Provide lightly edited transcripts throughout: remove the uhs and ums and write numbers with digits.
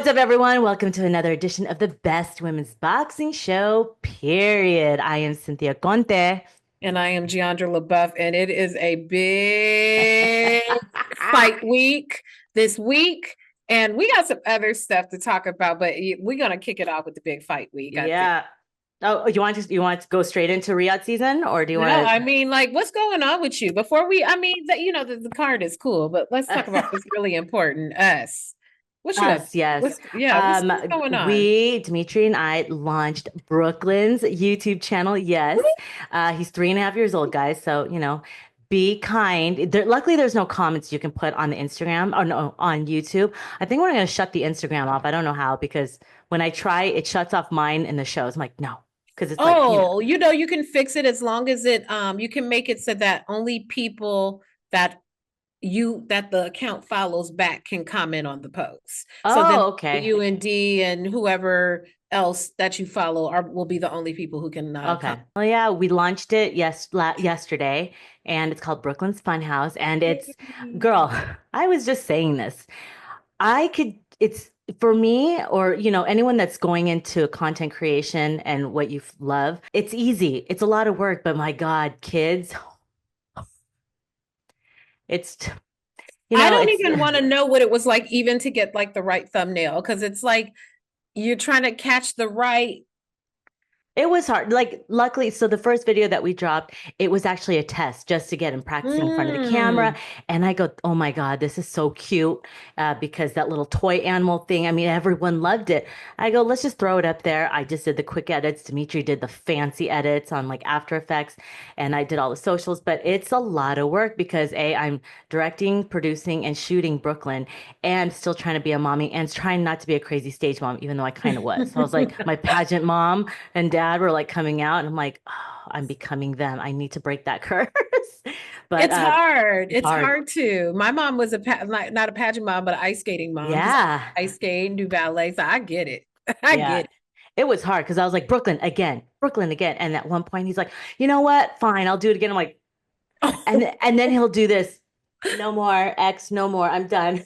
What's up, everyone? Welcome to another edition of the best women's boxing show, period. I am Cynthia Conte. And I am Jeandra LeBeauf, and it is a big fight week this week. And we got some other stuff to talk about, but we're gonna kick it off with the big fight week, I think. Yeah. Oh, you want to go straight into Riyadh season, or do you No, want I mean, like, what's going on with you? Before we, I mean, the card is cool, but let's talk about to? what's really important. Us. What you up? Us, yes. What's going on? Dmitry and I launched Brooklyn's YouTube channel. Yes. He's 3.5 years old, guys. So, be kind. Luckily, there's no comments you can put on the Instagram or no, on YouTube. I think we're going to shut the Instagram off. I don't know how, because when I try, it shuts off mine and the shows. I'm like, no, because it's like, Oh, you can fix it as long as you can make it so that only people that that the account follows back can comment on the post. So then oh, okay. you and D and whoever else that you follow will be the only people who can Okay. comment. Well, yeah, we launched it yesterday, and it's called Brooklyn's Funhouse. And it's, girl, I was just saying this. It's for me, or anyone that's going into content creation and what you love. It's easy. It's a lot of work, but my God, kids, it's I don't it's even want to know what it was like even to get like the right thumbnail because it's like you're trying to catch the right. It was hard. Like, luckily, so the first video that we dropped, it was actually a test just to get him practicing in front of the camera. Mm. And I go, oh my God, this is so cute, because that little toy animal thing, I mean, everyone loved it. I go, let's just throw it up there. I just did the quick edits. Dmitry did the fancy edits on like After Effects, and I did all the socials. But it's a lot of work because I'm directing, producing, and shooting Brooklyn and still trying to be a mommy and trying not to be a crazy stage mom, even though I kind of was. So I was like my pageant mom and dad were like coming out, and I'm like, oh, I'm becoming them. I need to break that curse. But It's hard. it's It's hard. hard too. My mom was like not a pageant mom, but an ice skating mom because Yeah. I ice skate and do ballet. So I get it. I Yeah. get it. It was hard because I was like, Brooklyn again, Brooklyn again. And at one point he's like, you know what? Fine, I'll do it again. I'm like, and then he'll do this. No more, X, no more. I'm done.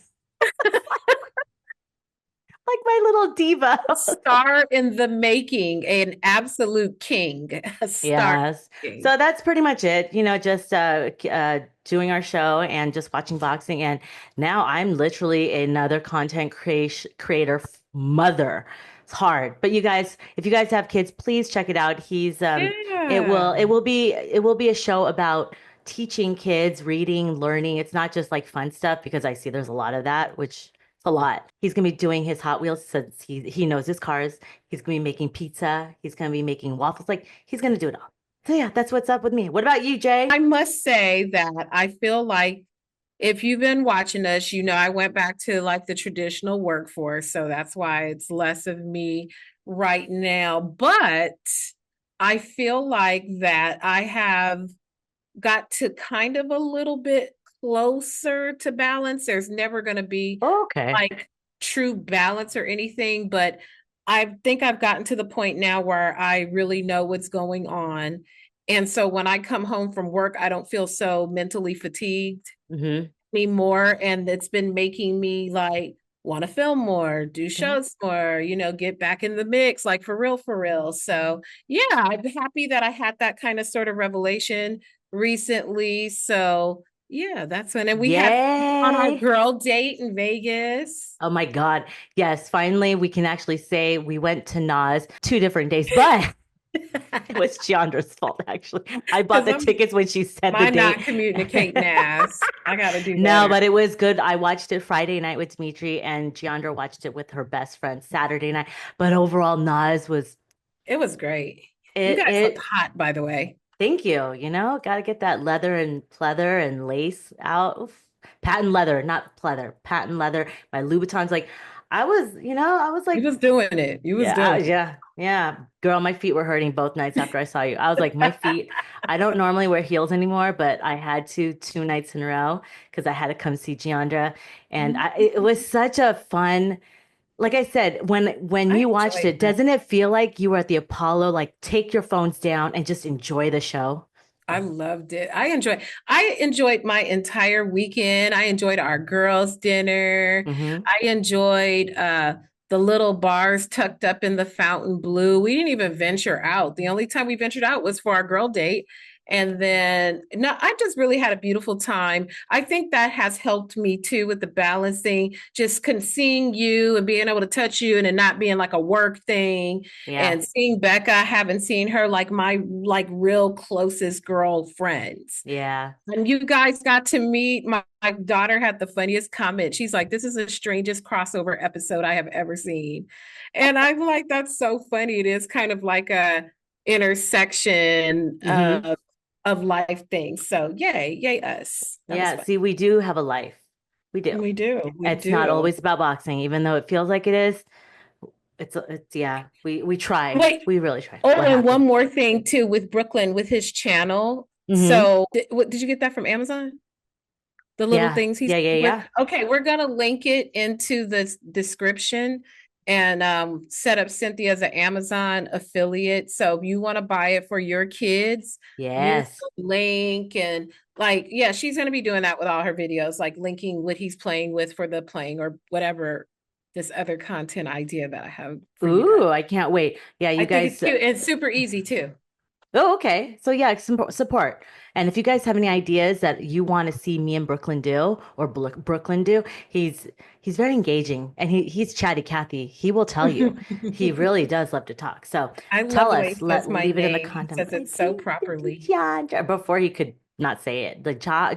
Like my little diva. Star in the making, an absolute king. A star Yes. king. So that's pretty much it. Just doing our show and just watching boxing. And now I'm literally another content creator mother. It's hard. But you guys, if you guys have kids, please check it out. Yeah. It will be a show about teaching kids reading, learning. It's not just like fun stuff because I see there's a lot of that, which a lot. He's gonna be doing his Hot Wheels since he knows his cars. He's gonna be making pizza. He's gonna be making waffles. Like, he's gonna do it all. So yeah, that's what's up with me. What about you, Jay? I must say that I feel like if you've been watching us, I went back to like the traditional workforce. So that's why it's less of me right now. But I feel like that I have got to kind of a little bit closer to balance. There's never going to be Okay. like true balance or anything, but I think I've gotten to the point now where I really know what's going on. And so when I come home from work, I don't feel so mentally fatigued Hmm. anymore. And it's been making me like want to film more, do Hmm. shows more, get back in the mix, like for real, for real. So yeah, I'm happy that I had that kind of sort of revelation recently. So yeah, that's when, and we had on our Yay. girl date in Vegas. Oh my God. Yes, finally we can actually say we went to Nas 2 different days, but it was Cheandra's fault, actually. I bought Because the I'm tickets when she said the my date. not communicating ass. I gotta do No, better. but it was good. I watched it Friday night with Dmitry, and Jeandra watched it with her best friend Saturday night. But overall, Nas was It was great. You it. guys look hot, by the way. Thank you. Got to get that leather and pleather and lace out. Oof. Patent leather, not pleather. Patent leather. My Louboutins. Like, I was You like, was doing it. You was yeah, doing yeah, yeah. Girl, my feet were hurting both nights after I saw you. I was like, my feet. I don't normally wear heels anymore, but I had to 2 nights in a row because I had to come see Giandra, and it it. was such a fun. Like I said, when I you watched enjoyed it, that. doesn't it feel like you were at the Apollo? Like, take your phones down and just enjoy the show. I loved it. I enjoyed my entire weekend. I enjoyed our girls' dinner. Hmm. I enjoyed the little bars tucked up in the fountain blue. We didn't even venture out. The only time we ventured out was for our girl date. And then, no, I just really had a beautiful time. I think that has helped me too with the balancing, just seeing you and being able to touch you and it not being like a work thing. Yeah. And seeing Becca, I haven't seen her like my like real closest girlfriends. Yeah. And you guys got to meet. My daughter had the funniest comment. She's like, "This is the strangest crossover episode I have ever seen." And I'm like, "That's so funny." It is kind of like a intersection Hmm. of life things. So yay, yay us. That was Yeah. fun. See, we do have a life. We do. We do, we It's not do. always about boxing, even though it feels like it is. It's yeah. We try. Wait, We really try. oh, What and happened? one more thing too with Brooklyn with his channel. Hmm. So, did you get that from Amazon? The little Yeah. things he's Yeah. Yeah. with. Yeah. Okay, we're gonna link it into the description and set up Cynthia as an Amazon affiliate. So if you want to buy it for your kids, use Yes. the link and like, yeah, she's gonna be doing that with all her videos, like linking what he's playing with for the playing or whatever this other content idea that I have for you guys. Ooh, I can't wait. Yeah, I you think it's guys. cute and super easy too. Oh, okay. So yeah, support. And if you guys have any ideas that you want to see me and Brooklyn do or Brooklyn do, he's very engaging and he's chatty Cathy. He will tell you. He really does love to talk. So I love tell the way us, he says my leave it in the name. He comment. says it so properly. Yeah, before he could not say it. The jaw.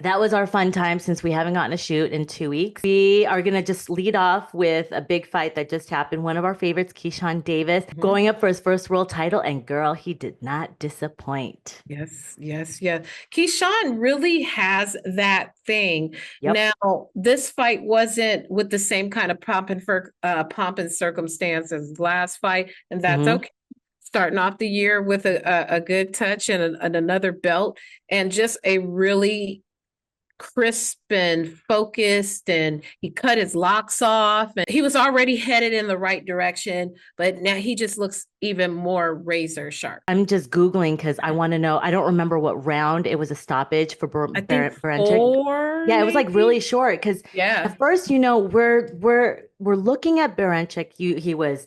That was our fun time since we haven't gotten a shoot in 2 weeks. We are going to just lead off with a big fight that just happened. One of our favorites, Keyshawn Davis, Mhm. going up for his first world title. And girl, he did not disappoint. Yes, yes, yes. Keyshawn really has that thing. Yep. Now, this fight wasn't with the same kind of pomp and circumstance as last fight, and that's Hmm. okay. Starting off the year with a good touch and another belt, and just a really crisp and focused, and he cut his locks off and he was already headed in the right direction, but now he just looks even more razor sharp. I'm just Googling because I want to know. I don't remember what round it was a stoppage for I think Beranchyk. four, Yeah, it was like really maybe. short because Yeah. at first, we're looking at Beranchyk. He was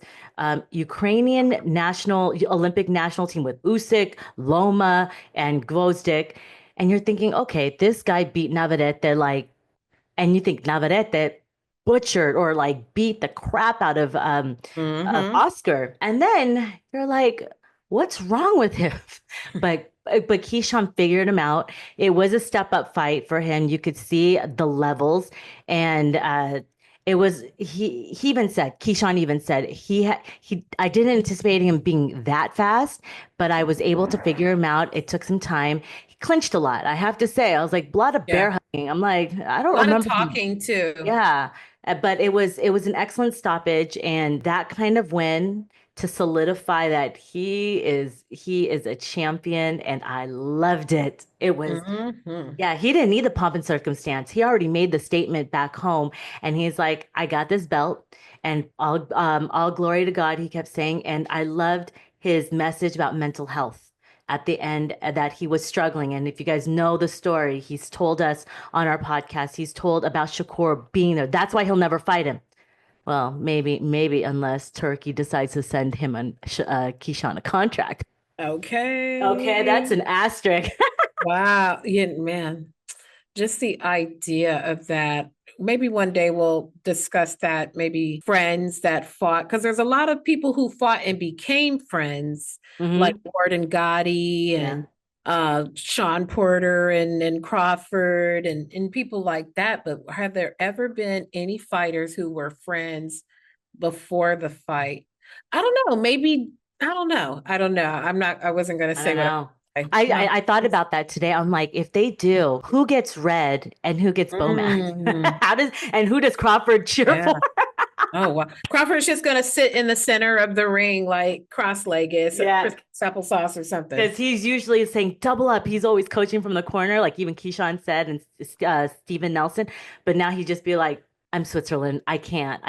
Ukrainian national Olympic national team with Usyk, Loma, and Gvozdyk, and you're thinking, okay, this guy beat Navarrete like, and you think Navarrete butchered or like beat the crap out of Mm-hmm. Oscar, and then you're like, what's wrong with him? But Keyshawn figured him out. It was a step up fight for him. You could see the levels, and it was he even said Keyshawn even said he I didn't anticipate him being that fast, but I was able to figure him out. It took some time. He clinched a lot. I have to say, I was like, a lot of Yeah. bear hugging. I'm like, I A don't lot of remember him. talking too. Yeah. But it was an excellent stoppage and that kind of win to solidify that he is a champion and I loved it. It was Mm-hmm. yeah, he didn't need the pomp and circumstance. He already made the statement back home and he's like, I got this belt and all glory to God, he kept saying, and I loved his message about mental health at the end that he was struggling. And if you guys know the story, he's told us on our podcast, he's told about Shakur being there. That's why he'll never fight him. Well, maybe unless Turkey decides to send him and Keyshawn a contract. Okay, that's Okay. an asterisk. Wow. Yeah, man. Just the idea of that. Maybe one day we'll discuss that. Maybe friends that fought, because there's a lot of people who fought and became friends, like Hmm. Gordon Gotti Yeah. and Sean Porter and Crawford and people like that. But have there ever been any fighters who were friends before the fight? I don't know. Maybe I don't know. I don't know. I wasn't gonna I say don't what know. I I thought about that today. I'm like, if they do, who gets red and who gets Bomac? Mm, Who does Crawford cheer yeah. for? Oh wow. Crawford's just gonna sit in the center of the ring like cross-legged, so Yeah, Chris applesauce or something. because he's usually saying double up. He's always coaching from the corner, like even Keyshawn said and Steven Nelson. But now he just be like, I'm Switzerland. I can't.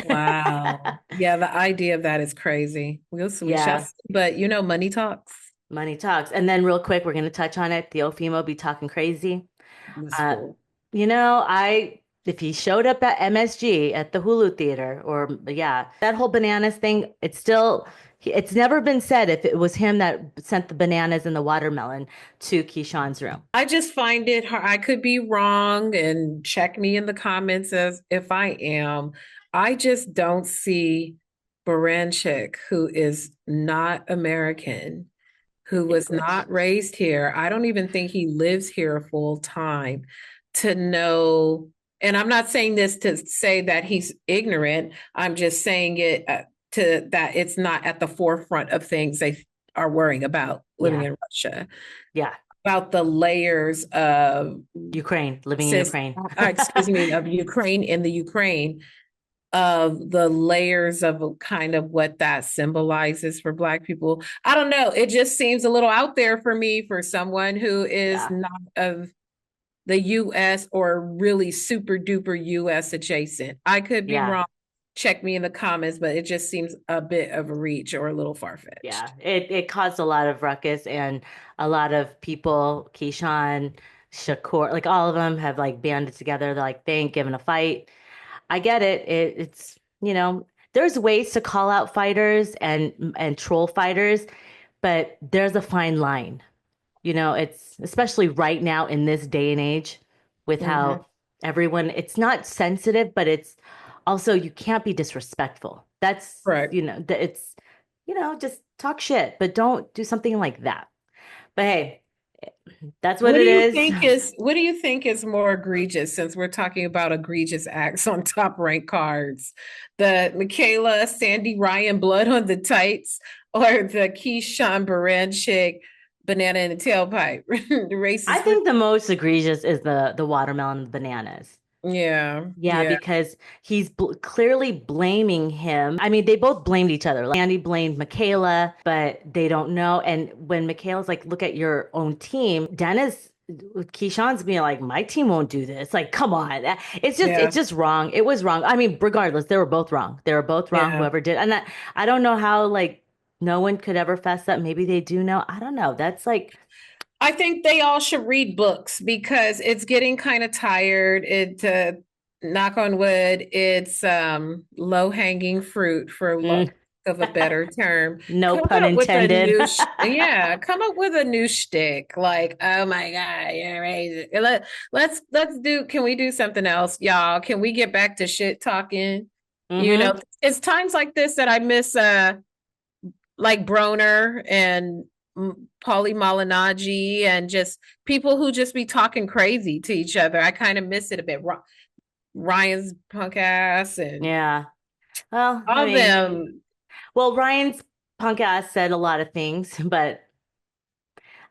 Wow. Yeah, the idea of that is crazy. We shall Yeah, see. But money talks. money talks. And then real quick, we're going to touch on it. The Ofimo be talking crazy. This Uh, fool. you know, I if he showed up at MSG at the Hulu Theater, or yeah, that whole bananas thing, it's never been said if it was him that sent the bananas and the watermelon to Keyshawn's room. I just find it hard. I could be wrong and check me in the comments as if I am. I just don't see Baranchik, who is not American, who was not raised here. I don't even think he lives here full time to know. And I'm not saying this to say that he's ignorant. I'm just saying it to that it's not at the forefront of things they are worrying about living Yeah. in Russia, Yeah. about the layers of Ukraine, living in Ukraine. excuse me, of Ukraine in the Ukraine, of the layers of kind of what that symbolizes for Black people. I don't know. It just seems a little out there for me for someone who is Yeah. not of the US or really super duper US adjacent. I could be Yeah. wrong. Check me in the comments, but it just seems a bit of a reach or a little Yeah. far-fetched. It caused a lot of ruckus, and a lot of people, Keyshawn, Shakur, like all of them have like banded together. They're like, they ain't giving a fight. I get it. It's, there's ways to call out fighters and troll fighters, but there's a fine line. It's especially right now in this day and age with Mhm. how everyone, it's not sensitive, but it's also you can't be disrespectful. That's, Correct. it's, just talk shit, but don't do something like that. But hey, that's what it is. What do you think is more egregious since we're talking about egregious acts on top rank cards? The Michaela Sandy Ryan blood on the tights or the Keyshawn Baranchik banana in the tailpipe? The I racist. think the most egregious is the watermelon and bananas. Yeah, Yeah, yeah, because he's clearly blaming him. I mean, they both blamed each other. Like, Andy blamed Michaela, but they don't know. And when Michaela's like, look at your own team, Dennis, Keyshawn's being like, my team won't do this. Like, come on. yeah, It's just wrong. It was wrong. I mean, regardless, they were both wrong. They were both wrong, yeah. whoever did. And I don't know how, like, no one could ever fess up. Maybe they do know. I don't know. That's like, I think they all should read books because it's getting kind of tired. Knock on wood, it's low hanging fruit for lack mm, of a better term. no Come pun up with a intended. yeah, come up with a new shtick. Like, oh my God, you're amazing. Let's do, can we do something else, y'all? Can we get back to shit talking? You know, Hmm. it's times like this that I miss like Broner and Paulie Malignaggi and just people who just be talking crazy to each other. I kind of miss it a bit. Ryan's punk ass and Yeah. Well, I all of mean, them. well, Ryan's punk ass said a lot of things, but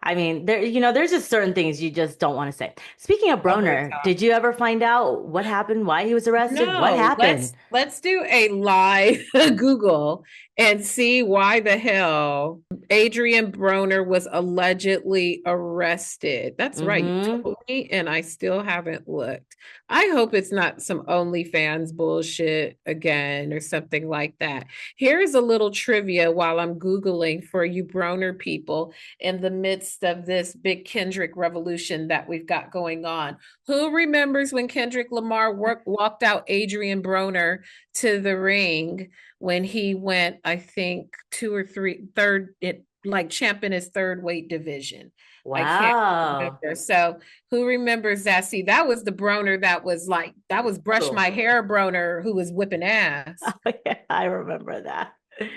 I mean, there's just certain things you just don't want to say. Speaking of Over the Broner, top. did you ever find out what happened, why he was arrested? What No, happened? let's do a live Google and see why the hell Adrian Broner was allegedly arrested. That's right. You Mm-hmm. told me, and I still haven't looked. I hope it's not some OnlyFans bullshit again or something like that. Here's a little trivia while I'm Googling for you Broner people in the midst of this big Kendrick revolution that we've got going on. Who remembers when Kendrick Lamar walked out Adrian Broner to the ring when he went, I think, two or three, third, it like champ in his third weight division? I can't Wow. remember. So who remembers that? See, that was the Broner that was like, that was brush Cool. my hair Broner who was whipping ass. Oh, yeah, I remember that.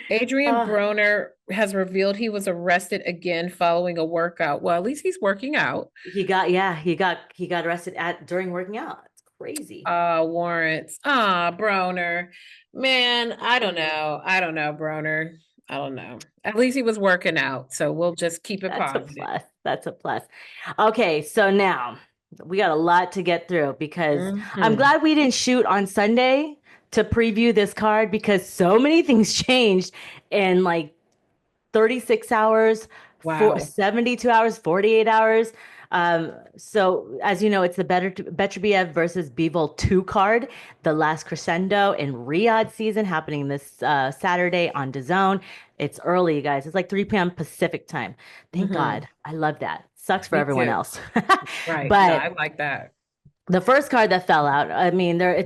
Adrian Uh, Broner has revealed he was arrested again following a workout. Well, at least he's working out. yeah, he got arrested during working out. It's crazy. Warrants. Broner. Man, I don't know. I don't know, Broner. I don't know. At least he was working out. So we'll just keep it That's a positive. plus. That's a plus. Okay, so now we got a lot to get through because I'm Mhm. glad we didn't shoot on Sunday to preview this card because so many things changed in like 36 hours, Wow. 72 hours, 48 hours. So as you know, it's the Beterbiev versus Bivol 2 card, the Last Crescendo in Riyadh season happening this Saturday on DAZN. It's early, you guys. It's like 3 p.m. Pacific time. Thank Hmm. God. I love that. Sucks for Me everyone too. else. Right. No, I But like that. The first card that fell out, I mean, they're all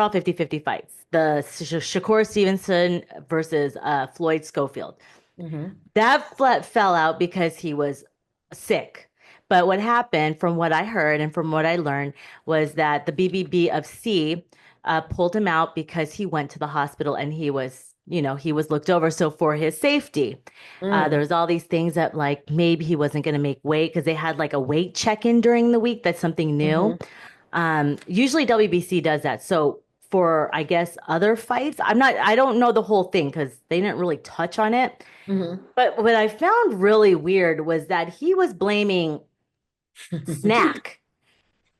50-50 fights. The Shakur Stevenson versus Floyd Schofield. Mm-hmm. That fell out because he was sick. But what happened, from what I heard and from what I learned, was that the BBB of C pulled him out because he went to the hospital and he was looked over. So for his safety, there Mm. was all these things that like maybe he wasn't going to make weight because they had like a weight check-in during the week. That's something new. Mm-hmm. Usually WBC does that. So for, I guess, other fights, I don't know the whole thing because they didn't really touch on it. Mm-hmm. But what I found really weird was that he was blaming Snack.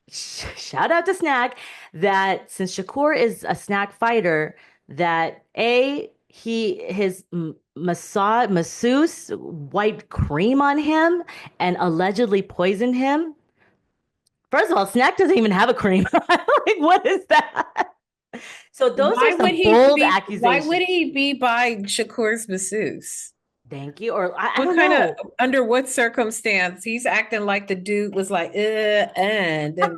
Shout out to Snack, that since Shakur is a Snack fighter, that masseuse wiped cream on him and allegedly poisoned him. First of all, Snack doesn't even have a cream. Like, what is that? So those are some bold Why would accusations. he be by Shakur's masseuse? Thank you. Or I What don't kind of know. under what circumstance he's acting like the dude was like, and then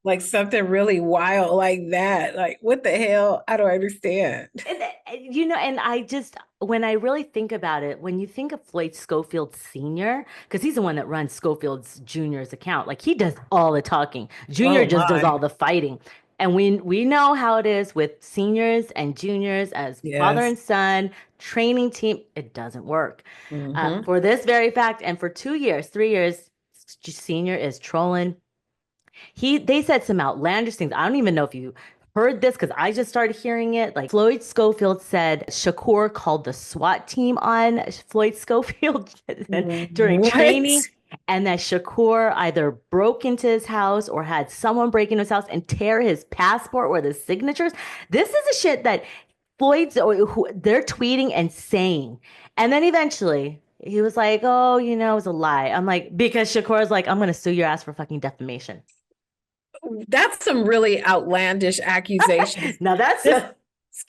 like something really wild like that. Like, what the hell? I don't understand. And I just, when I really think about it, when you think of Floyd Schofield Sr., because he's the one that runs Schofield's Jr.'s account, like he does all the talking. Junior Oh just does all my. the fighting. And we know how it is with seniors and juniors as father Yes. and son, training team. It doesn't work. Mm-hmm. For this very fact, and for 2 years, 3 years, senior is trolling. They said some outlandish things. I don't even know if you heard this because I just started hearing it. Like Floyd Schofield said Shakur called the SWAT team on Floyd Schofield during What? training, and that Shakur either broke into his house or had someone break into his house and tear his passport or the signatures. This is the shit that they're tweeting and saying. And then eventually he was like, "Oh, it was a lie." I'm like, because Shakur's like, "I'm gonna sue your ass for fucking defamation." That's some really outlandish accusations. Now that's This a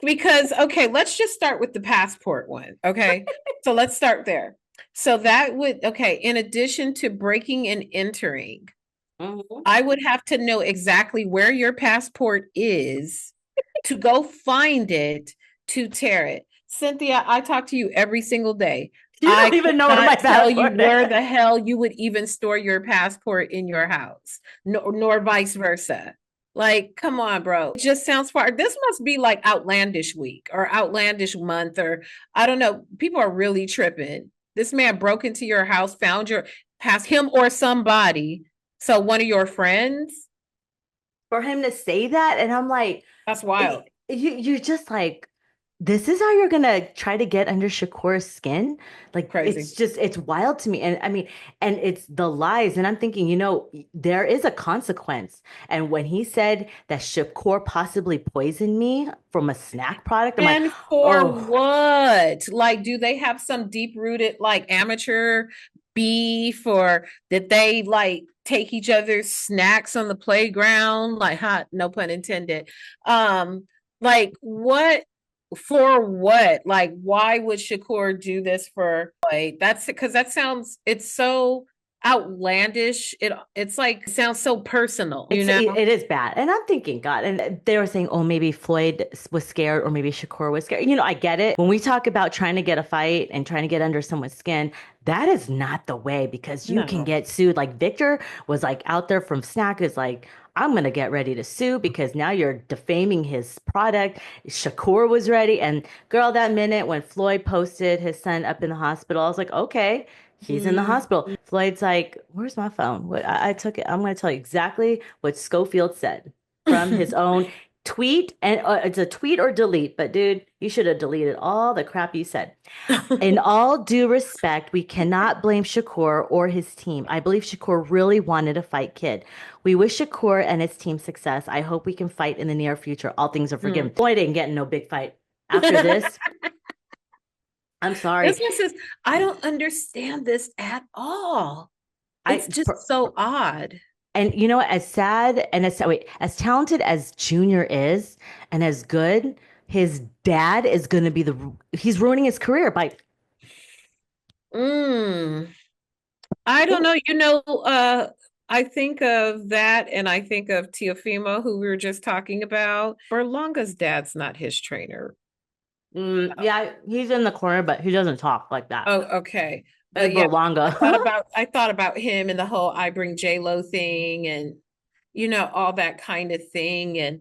because okay, let's just start with the passport one. Okay. So let's start there. So that would okay, in addition to breaking and entering, Mhm. I would have to know exactly where your passport is to go find it to tear it. Cynthia, I talk to you every single day. You I don't could even know where my not tell you passport where is. the hell you would even store your passport in your house, nor vice versa. Like, come on, bro. It just sounds far. This must be like outlandish week or outlandish month, or I don't know. People are really tripping. This man broke into your house, found your past him or somebody. So one of your friends, For him to say that, and I'm like, that's wild. you're just like, this is how you're gonna try to get under Shakur's skin? Like, Crazy. it's wild to me. And I mean, and it's the lies. And I'm thinking, there is a consequence. And when he said that Shakur possibly poisoned me from a snack product, I'm like, And for oh. what? Like, do they have some deep rooted like amateur beef, or did they like take each other's snacks on the playground? Like, hot, no pun intended. Like what for what? Like, why would Shakur do this for like that's because that sounds it's so outlandish. It's like it sounds so personal, you know? It is bad. And I'm thinking, God, and they were saying, oh, maybe Floyd was scared or maybe Shakur was scared. I get it. When we talk about trying to get a fight and trying to get under someone's skin, that is not the way because you can No. get sued. Like Victor was like out there from Snack is like, I'm gonna get ready to sue because now you're defaming his product. Shakur was ready. And girl, that minute when Floyd posted his son up in the hospital, I was like, okay. He's in the Mm. hospital. Floyd's like, "Where's my phone?" I took it. I'm going to tell you exactly what Schofield said from his own tweet. And it's a tweet or delete, but dude, you should have deleted all the crap you said. In all due respect, we cannot blame Shakur or his team. I believe Shakur really wanted to fight Kid. We wish Shakur and his team success. I hope we can fight in the near future. All things are forgiven. Mm. Floyd ain't getting no big fight after this. I'm sorry. This one says, I don't understand this at all. It's I just so odd. And as sad and as talented as Junior is and as good, his dad is going to be he's ruining his career by Mm. I don't know. I think of that and I think of Teofimo, who we were just talking about. Berlanga's dad's not his trainer. Yeah, he's in the corner, but he doesn't talk like that. Oh, okay. Hey, But yeah, Berlanga. I thought about him and the whole I bring J-Lo thing and all that kind of thing. And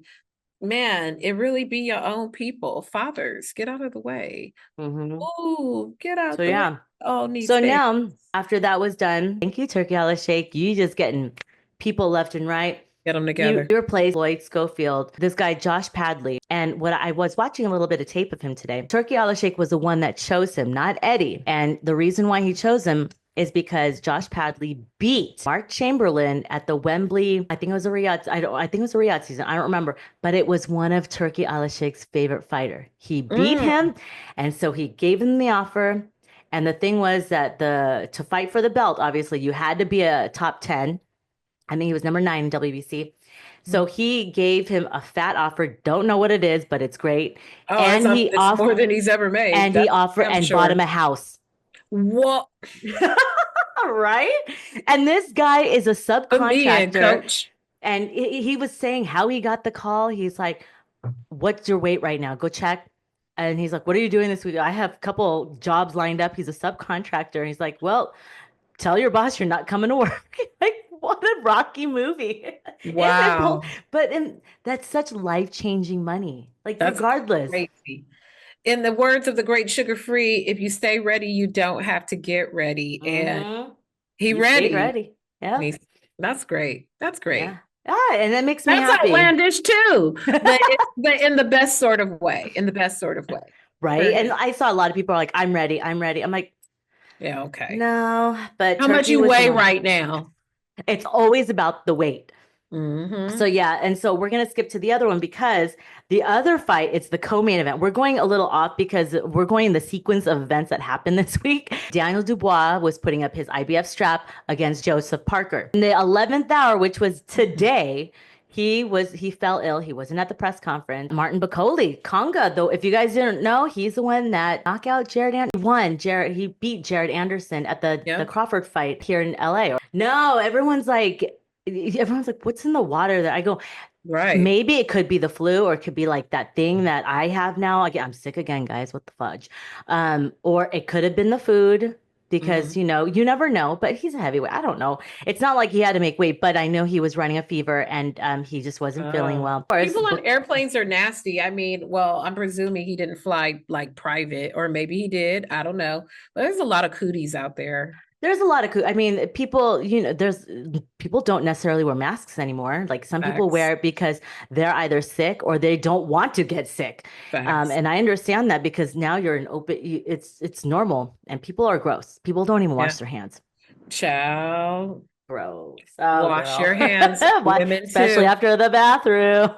man, it really be your own people. Fathers, get out of the way. hmm Ooh, get So out the way. yeah. All need So space. now, after that was done, thank you, Turkey Allah Shake. You just getting people left and right. Get them You together. replaced Lloyd Schofield, this guy, Josh Padley. And what I was watching a little bit of tape of him today. Turkey Allah Shake was the one that chose him, not Eddie. And the reason why he chose him is because Josh Padley beat Mark Chamberlain at the Wembley. I think it was a Riyadh. I think it was a Riyadh season. I don't remember, but it was one of Turkey Allah Shake's favorite fighter. He beat Mm. him, and so he gave him the offer. And the thing was that to fight for the belt, obviously you had to be a top 10. I think he was number 9 in WBC. So he gave him a fat offer. Don't know what it is, but it's great. Oh, And he it's off more than he's ever made. and he offered I'm and bought him sure. a house. What Right? And this guy is a put me in, subcontractor. coach? And he was saying how he got the call. He's like, "What's your weight right now? Go check." And he's like, "What are you doing this week?" I have a couple jobs lined up. He's a subcontractor. And he's like, "Well, tell your boss you're not coming to work." Like, what a Rocky movie. Wow, That's such life-changing money. Like, that's regardless. crazy. In the words of the great Sugar Free, if you stay ready, you don't have to get ready. And hmm he He stayed ready. ready. And Yeah. that's great. That's Yeah. great. Ah, and that makes me That's happy. outlandish too, but in the best sort of way. In the best sort of way for Right. And him. I saw a lot of people are like, I'm ready. I'm ready. I'm like, Yeah, okay. no, but How much Turkey you was the weigh one. right now? It's always about the weight. So Mm-hmm. yeah, and so we're gonna skip to the other one because the other fight, it's the co-main event. We're going a little off because we're going in the sequence of events that happened this week. Daniel Dubois was putting up his IBF strap against Joseph Parker. In the 11th hour, which was today, he fell ill. He wasn't at the press conference. Martin Bakole, Conga, though, if you guys didn't know, he's the one that knocked out he beat Jared Anderson at the Yeah, Crawford fight here in LA. No, everyone's like, what's in the water that I go, right. maybe it could be the flu or it could be like that thing that I have now. Again, I'm sick again, guys. What the fudge? Or it could have been the food because, Mm-hmm. you never know, but he's a heavyweight. I don't know. It's not like he had to make weight, but I know he was running a fever and he just wasn't feeling well. Of course, People on airplanes are nasty. I mean, well, I'm presuming he didn't fly like private, or maybe he did. I don't know. But there's a lot of cooties out there. there's a lot of, I mean, people, there's people don't necessarily wear masks anymore. Like some people Facts. wear it because they're either sick or they don't want to get sick. Facts. And I understand that because now you're an open, it's normal and people are gross. People don't even wash Yeah. their hands. Child, Gross. Oh, wash girl. your hands. Why? Women Especially too. after the bathroom.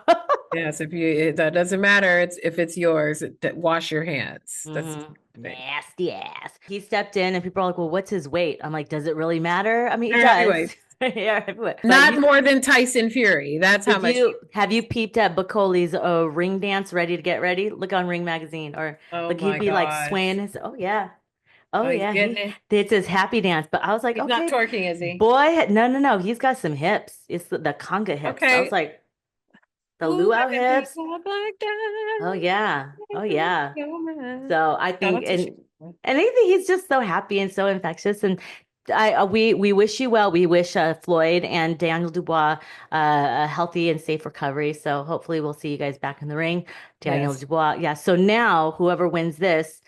Yes, that doesn't matter. It's if it's yours, wash your hands. That's the thing. Nasty ass. He stepped in and people are like, well, what's his weight? I'm like, does it really matter? I mean, it They're does. heavyweight. Yeah, heavyweight. But Not more than Tyson Fury. That's how did much. you have you peeped at Bacole's ring dance ready to get ready? Look on Ring Magazine or Oh look he'd my be like gosh. swaying his oh yeah. Oh Oh, he's yeah, getting he it. it's his happy dance. But I was like, He's not okay, twerking, is he? boy, no. He's got some hips. It's the conga hips. I was Okay. like, the Ooh, I luau can be hips. like Oh that. yeah. Oh yeah. Your man. So I Shout think out to Sheeraz. and I think he's just so happy and so infectious. And we wish you well. We wish Floyd and Daniel Dubois a healthy and safe recovery. So hopefully we'll see you guys back in the ring. Daniel Yes. Dubois. Yeah. So now whoever wins this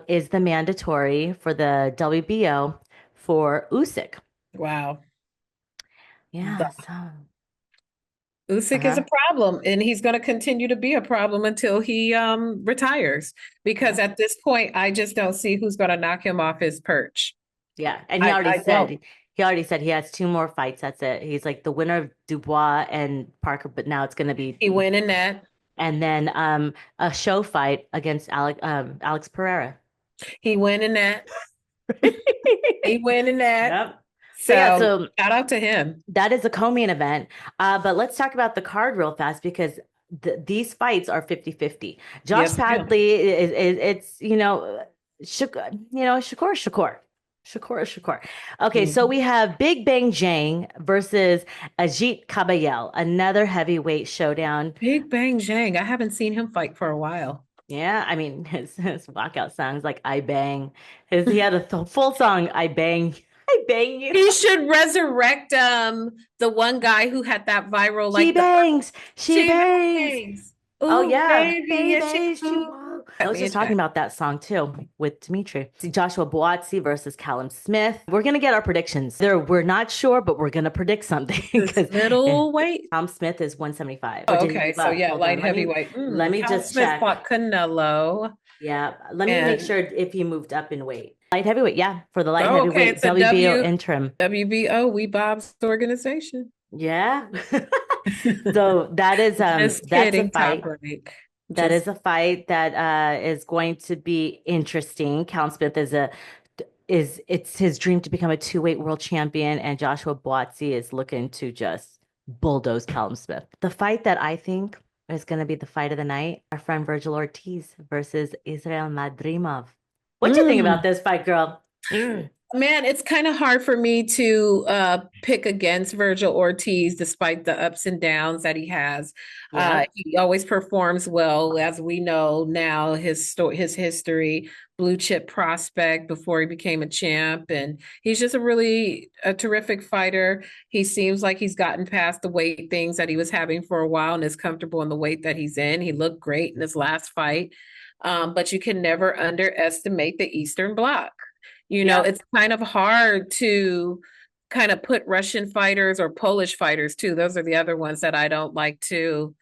is the mandatory for the WBO for Usyk. Wow. Yeah. The So Usyk is a uh-huh. problem, and he's going to continue to be a problem until he retires. Because Yeah. at this point, I just don't see who's going to knock him off his perch. Yeah. And I don't. he already said he has 2 more fights. That's it. He's like the winner of Dubois and Parker, but now it's going to be He win in that. and then a show fight against Alex Pereira. He win in that. He win in that. Yep. But yeah, So so shout out to him. that is a co-main event. But let's talk about the card real fast because these fights are 50-50. Josh Yes, ma'am. Padley is it's Shakur. Shakur. Okay, so Mhm. we have Big Bang Zhang versus Agit Kabayel, another heavyweight showdown. Big Bang Zhang. I haven't seen him fight for a while. Yeah, I mean his walkout songs like I Bang. He had a full song I Bang, I Bang You. He should resurrect the one guy who had that viral She like the bangs, she she bangs. bangs. Oh Ooh, yeah, baby, yes she baby, she ooh. won't. I Put was me in just talking check. about that song too with Dmitry. See Joshua Buatsi versus Callum Smith. We're gonna get our predictions. We're not sure, but we're gonna predict something This because middle weight. Callum Smith is 175. Or Oh, did he okay, move so up? yeah, Hold on. light heavyweight. Let me Callum just Smith check. fought Canelo, Yeah, let me make and sure if he moved up in weight. Light heavyweight, yeah, for the light oh, okay, heavyweight it's a WBO interim. WBO. We Bob's organization. Yeah. So Just that's a kidding. Top fight. rank. That Just is a fight that is going to be interesting. Callum Smith is it's his dream to become a two-weight world champion, and Joshua Buatsi is looking to just bulldoze Callum Smith. The fight that I think is going to be the fight of the night, our friend Vergil Ortiz versus Israil Madrimov. What you think about mm. this fight, girl? Mm. Man, it's kind of hard for me to pick against Vergil Ortiz despite the ups and downs that he has. Yep. He always performs well, as we know now, his history, blue chip prospect before he became a champ. And he's just a terrific fighter. He seems like he's gotten past the weight things that he was having for a while and is comfortable in the weight that he's in. He looked great in his last fight. But you can never underestimate the Eastern Bloc. Yep. It's kind of hard to kind of put Russian fighters or Polish fighters too. Those are the other ones that I don't like to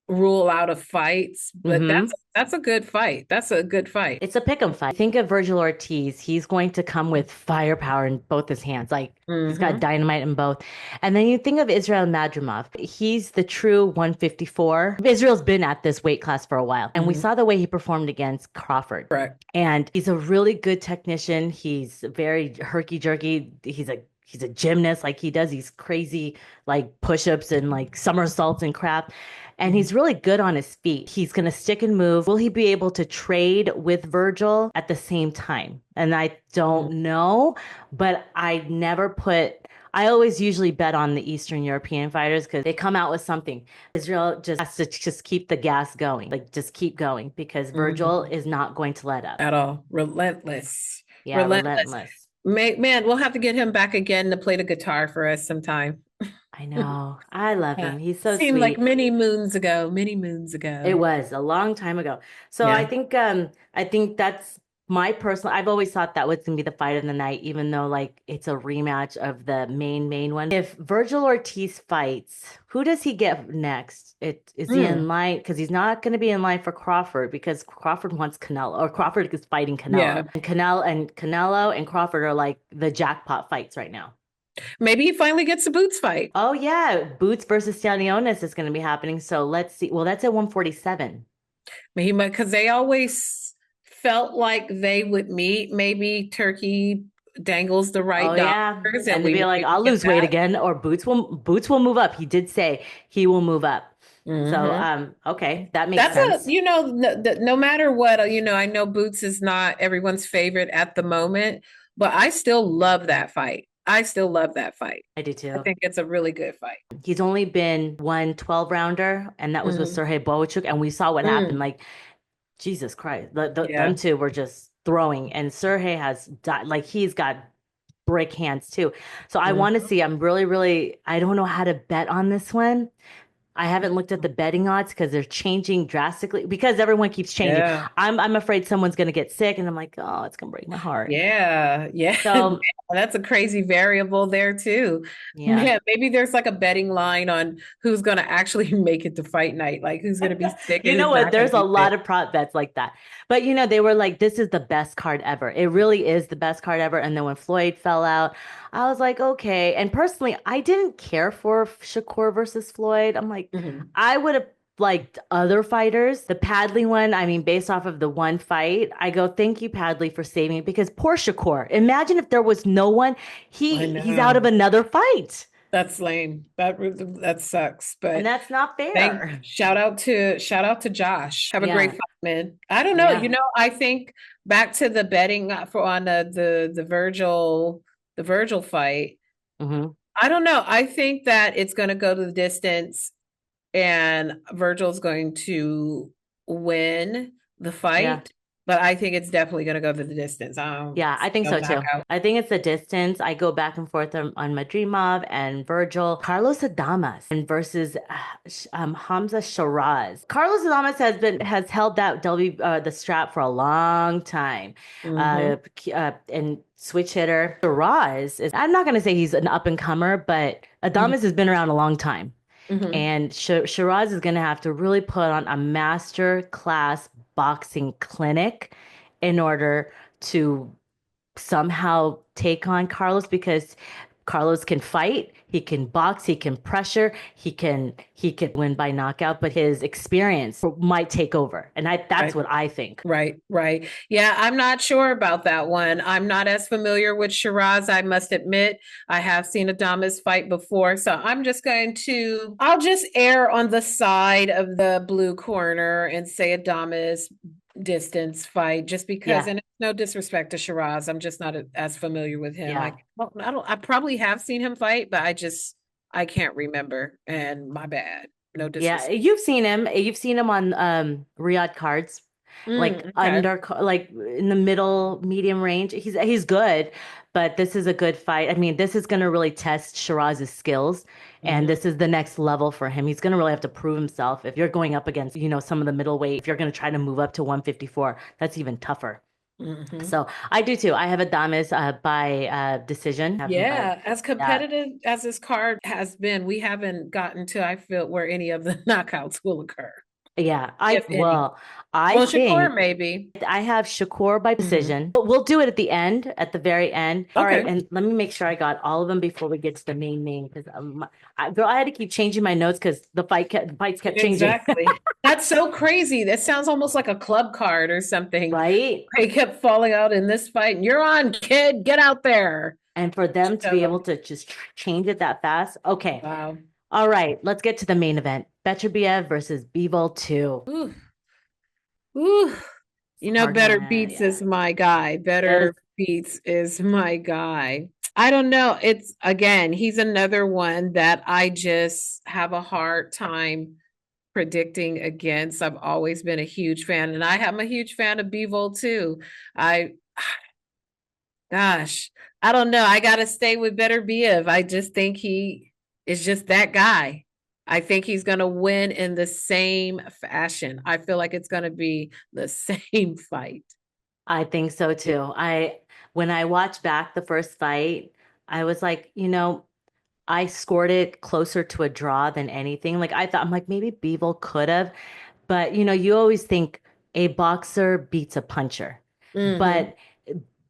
rule out of fights, but Mm-hmm. that's a good fight. That's a good fight. It's a pick'em fight. Think of Virgil Ortiz. He's going to come with firepower in both his hands. Like he's got Hmm. dynamite in both. And then you think of Israil Madrimov. He's the true 154. Israel's been at this weight class for a while. And we Hmm. saw the way he performed against Crawford. Correct. And he's a really good technician. He's very herky jerky. He's a gymnast. Like he does these crazy like push-ups and like somersaults and crap. And Mhm. he's really good on his feet. He's going to stick and move. Will he be able to trade with Vergil at the same time? And I don't know, but I always usually bet on the Eastern European fighters because they come out with something. Israel just has to just keep the gas going, like just keep going because Vergil Mhm. is not going to let up. At all. Relentless. Yeah, Relentless. relentless. Man, we'll have to get him back again to play the guitar for us sometime. I know. I love Yeah. him. He's so Seemed like sweet. many moons ago, many moons It ago. was a long time ago. So Yeah. I think that's my personal I've always thought that was gonna be the fight of the night, even though like it's a rematch of the main one. If Virgil Ortiz fights, who does he get next? Is he in Mm. line? Because he's not gonna be in line for Crawford because Crawford wants Canelo or Crawford is fighting Yeah. Canelo. And Canelo and Crawford are like the jackpot fights right now. Maybe he finally gets a boots fight. Oh yeah, Boots versus Stanionis is gonna be happening. So let's see. Well, that's at 147. Maybe because they always felt like they would meet. Maybe Turkey dangles the Oh right yeah. dollars, and And to we be like, might I'll get lose weight that. again, or Boots will move up. He did say he will move up. So Hmm. okay, that makes That's a, sense. no matter what, I know Boots is not everyone's favorite at the moment, but I still love that fight. I still love that fight. I do I too. think it's a really good fight. He's only been one 12 rounder, and that was with Mm, Sergey Boachuk, and we saw what happened. mm, Like, Jesus Christ, them yeah. two were just throwing, and Sergey has died, like he's got brick hands too. So I want to Mhm. see. I'm really, really. I don't know how to bet on this one. I haven't looked at the betting odds because they're changing drastically because everyone keeps changing. Yeah. I'm afraid someone's gonna get sick, and I'm like, oh, it's gonna break my heart. Yeah, yeah. Man, So that's a crazy variable there too. yeah, Man, maybe there's like a betting line on who's going to actually make it to fight night, like who's going to be sick you and know who's what? not going There's to a be lot sick. of prop bets like that, but they were like, this is the best card ever. It really is the best card ever. And then when Floyd fell out, I was like, okay. And personally, I didn't care for Shakur versus Floyd. I'm like, Mhm. I would have liked other fighters. The Padley one, I mean, based off of the one fight, I go, thank you, Padley, for saving it because poor Shakur. Imagine if there was no one, I he's out of know. another fight. That's lame. That sucks. And But that's not thank fair. shout out to Josh. Have a great Yeah. fight, man. I don't know. Yeah. I think back to the betting for on the Vergil fight. Hmm. I don't know. I think that it's going to go to the distance, and Vergil's going to win the Yeah. fight. But I think it's definitely going to go to the distance. Yeah, I think No so too. knockout. I think it's the distance. I go back and forth on Madrimov and Vergil. Carlos Adames and versus Hamzah Sheeraz. Carlos Adames has held that the strap for a long time. Hmm. And switch hitter. Sheeraz is, I'm not going to say he's an up and comer, but Adames has been around a long time. Hmm. And Sheeraz is going to have to really put on a master class boxing clinic in order to somehow take on Carlos, because Carlos can fight, he can box, he can pressure, he can win by knockout, but his experience might take over. And that's Right. what I think. Right, right. Yeah, I'm not sure about that one. I'm not as familiar with Shiraz, I must admit. I have seen Adames fight before, so I'll just err on the side of the blue corner and say Adames distance fight, just because, Yeah. and it's no disrespect to Shiraz, I'm just not as familiar with him. Yeah. I probably have seen him fight, but I can't remember, and my bad. No Yeah, disrespect. you've seen him. You've seen him on Riyadh cards, like Okay. like in the middle medium range. He's good, but this is a good fight. I mean, this is going to really test Shiraz's skills, and Hmm. this is the next level for him. He's going to really have to prove himself if you're going up against, some of the middleweight. If you're going to try to move up to 154, that's even tougher. Hmm. So I do too. I have Adames by decision. Have him by Yeah, as yeah. competitive as this card has been, we haven't gotten to, I feel, where any of the knockouts will occur, Yeah, if any. I Well, Shakur, think maybe. I have Shakur by Hmm. decision. But we'll do it at the end, at the very end. All right, Okay. and let me make sure I got all of them before we get to the main name, because girl, I had to keep changing my notes because the fights kept changing, Exactly. That's so crazy. That sounds almost like a club card or something. right? They kept falling out in this fight. And you're on, kid. Get out there. And for them to Show be able them. to just change it that fast. Okay, Wow. all right, let's get to the main event. Beterbiev versus Bivol 2. Ooh, ooh. It's a You know, hard Better one. Beats Yeah. is my guy. Yes. Better Beats is my guy. I don't know. It's again, he's another one that I just have a hard time predicting against. I've always been a huge fan, and I am a huge fan of Bivol too. I, gosh, I don't know. I gotta stay with Beterbiev. I just think he is just that guy. I think he's gonna win in the same fashion. I feel like it's gonna be the same fight. I think so too. When I watched back the first fight, I was like, I scored it closer to a draw than anything. Like I thought, I'm like, maybe Bivol could have, but you always think a boxer beats a puncher. Hmm. But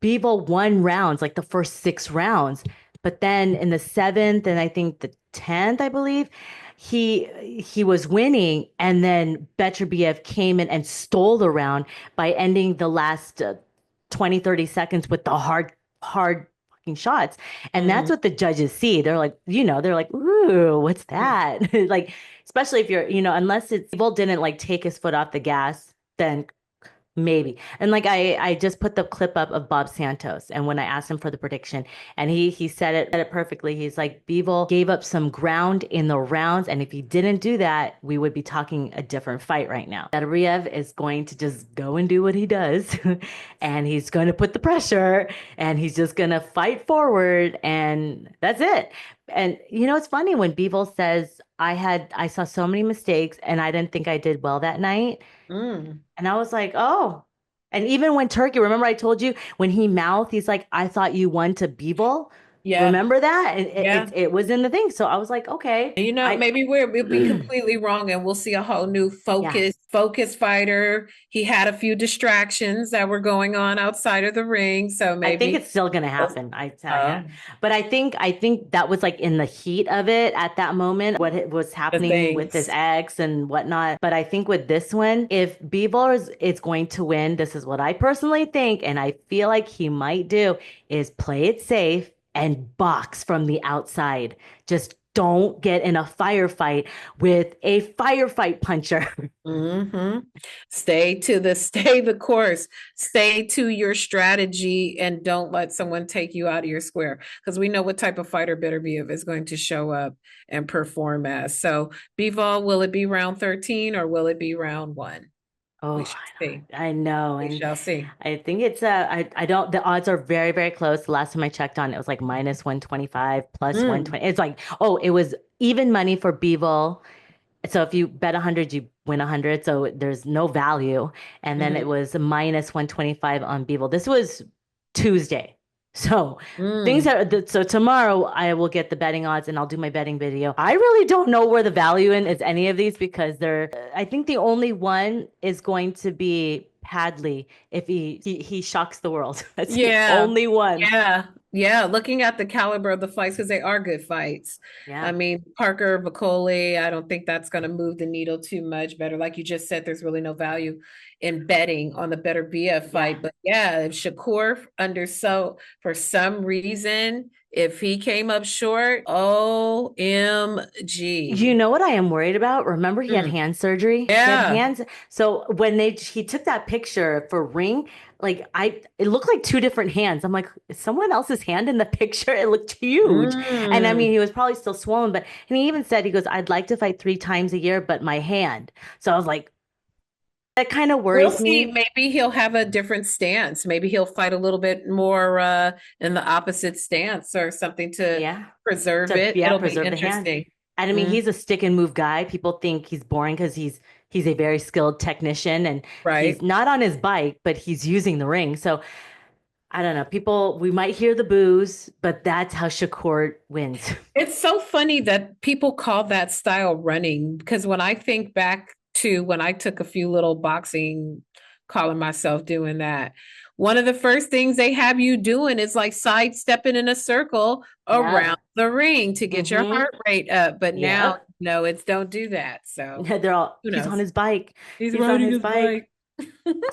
Bivol won rounds, like the first 6 rounds. But then in the seventh and I think the 10th, I believe, he was winning, and then Beterbiev came in and stole the round by ending the last 20, 30 seconds with the hard fucking shots. And that's Hmm. what the judges see. They're like, ooh, what's that? Like, especially if unless it's Evil didn't like take his foot off the gas, then maybe. And like I just put the clip up of Bob Santos, and when I asked him for the prediction, and he said it perfectly. He's like, Bivol gave up some ground in the rounds, and if he didn't do that, we would be talking a different fight right now. Beterbiev is going to just go and do what he does, and he's going to put the pressure, and he's just going to fight forward, and that's it. And it's funny when Bivol says, I saw so many mistakes and I didn't think I did well that night. Mm. And I was like, oh. And even when Turkey, remember I told you when he mouthed, he's like, I thought you won to Bivol. Yeah. Remember that? And Yeah. it was in the thing. So I was like, okay. You know, I maybe we'll be completely wrong, and we'll see a whole new yeah. focus fighter. He had a few distractions that were going on outside of the ring, so I think maybe it's still gonna happen. I tell you, uh, but I think that was like in the heat of it at that moment, what it was the happening with his things. ex and whatnot. But I think with this one, if Bivol is going to win, this is what I personally think, and I feel like he might do, is play it safe and box from the outside. Just don't get in a firefight with a firefight puncher. Mm-hmm. Stay the course, stay to your strategy, and don't let someone take you out of your square, because we know what type of fighter Beterbiev is going to show up and perform as. So, Bivol, will it be round 13 or will it be round one? We Oh, shall see. I know. We And shall see. I think it's I don't the odds are very, very close. The last time I checked on it was like minus 125 plus Mm, 120. It's like, oh, it was even money for Beevil. So if you bet 100, you win 100. So there's no value. And then it mhm, was minus 125 on Beevil. This was Tuesday. So things mm. are, so tomorrow I will get the betting odds and I'll do my betting video. I really don't know where the value in is any of these because I think the only one is going to be Padley if he shocks the world. That's the Yeah, only one. yeah, yeah. Looking at the caliber of the fights, because they are good fights. I Yeah. mean, Parker, Bakole, I don't think that's going to move the needle too much better. Like you just said, there's really no value in betting on the Beterbiev Yeah. fight. But yeah, if Shakur for some reason, if he came up short, You OMG. know what I am worried about? Remember he had Mm, hand surgery? He had yeah. hands. So when he took that picture for ring, like it looked like two different hands. I'm like, is someone else's hand in the picture? It looked huge. And I mean, Mm. he was probably still swollen, but and he even said, he goes, I'd like to fight 3 times a year, but my hand. So I was like, that kind of We'll worries see. me. Maybe he'll have a different stance. Maybe he'll fight a little bit more in the opposite stance or something to Yeah. preserve To it. yeah, It'll be preserve the hand. interesting. And I mean, Mm, he's a stick and move guy. People think he's boring because he's a very skilled technician and he's right. not on his bike, but he's using the ring. So I don't know. People, we might hear the boos, but that's how Shakur wins. It's so funny that people call that style running, because when I think back to when I took a few little boxing, calling myself doing that, one of the first things they have you doing is like sidestepping in a circle around Yeah. the ring to get your Mm-hmm. heart rate up. But now, Yep. no, it's don't do that. So They're all, who he's on knows? his bike. He's He's on riding his his bike. bike.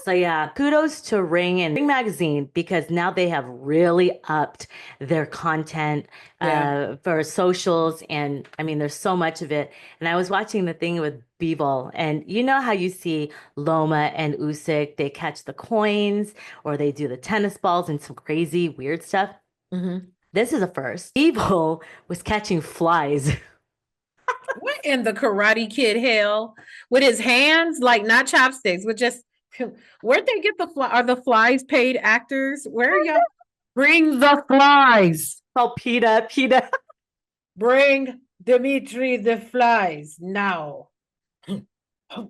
So yeah, kudos to Ring and Ring Magazine because now they have really upped their content Yeah. for socials, and I mean, there's so much of it. And I was watching the thing with Bivol, and you know how you see Loma and Usyk, they catch the coins or they do the tennis balls and some crazy weird stuff. Hmm. This is a first. Bivol was catching flies. What in the Karate Kid hell with his hands, like not chopsticks, with just where'd they get the fly? Are the flies paid actors? Where are y'all? Bring the flies. Oh, PETA, PETA. Bring Dmitry the flies now. I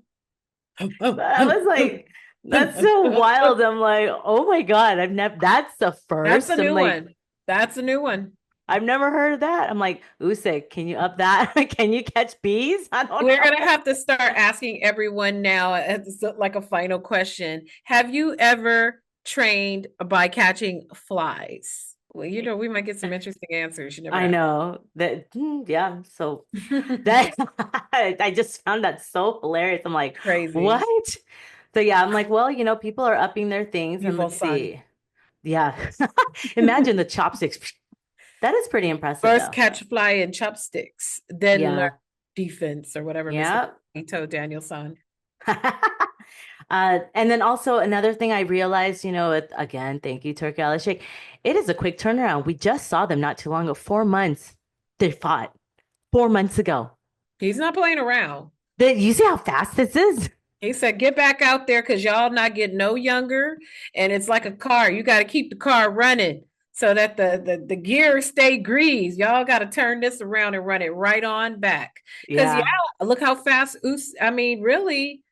was like, that's so wild. I'm like, oh my God, that's the That's a first. I'm new like, one. That's a new one. I've never heard of that. I'm like, Usyk, can you up that? Can you catch bees? I don't We're know. gonna have to start asking everyone now as like a final question. Have you ever trained by catching flies? Well, we might get some interesting answers. You never I know that. Yeah. So know. that I just found that so hilarious. I'm like, Crazy. what? So yeah, I'm like, well, people are upping their things, and Bivol let's son. see. Yeah. Imagine the chopsticks. That is pretty impressive, First though. catch fly and chopsticks, then learn Yeah. defense or whatever Mr. Yeah. Ito Danielson. And then also another thing I realized, again, thank you, Turkey Alycia. It is a quick turnaround. We just saw them not too long ago. 4 months they fought. 4 months ago. He's not playing around. You see how fast this is? He said, get back out there because y'all not getting no younger. And it's like a car. You got to keep the car running so that the gears stay greased. Y'all got to turn this around and run it right on back. Because, yeah, Yeah. look how fast I mean, really,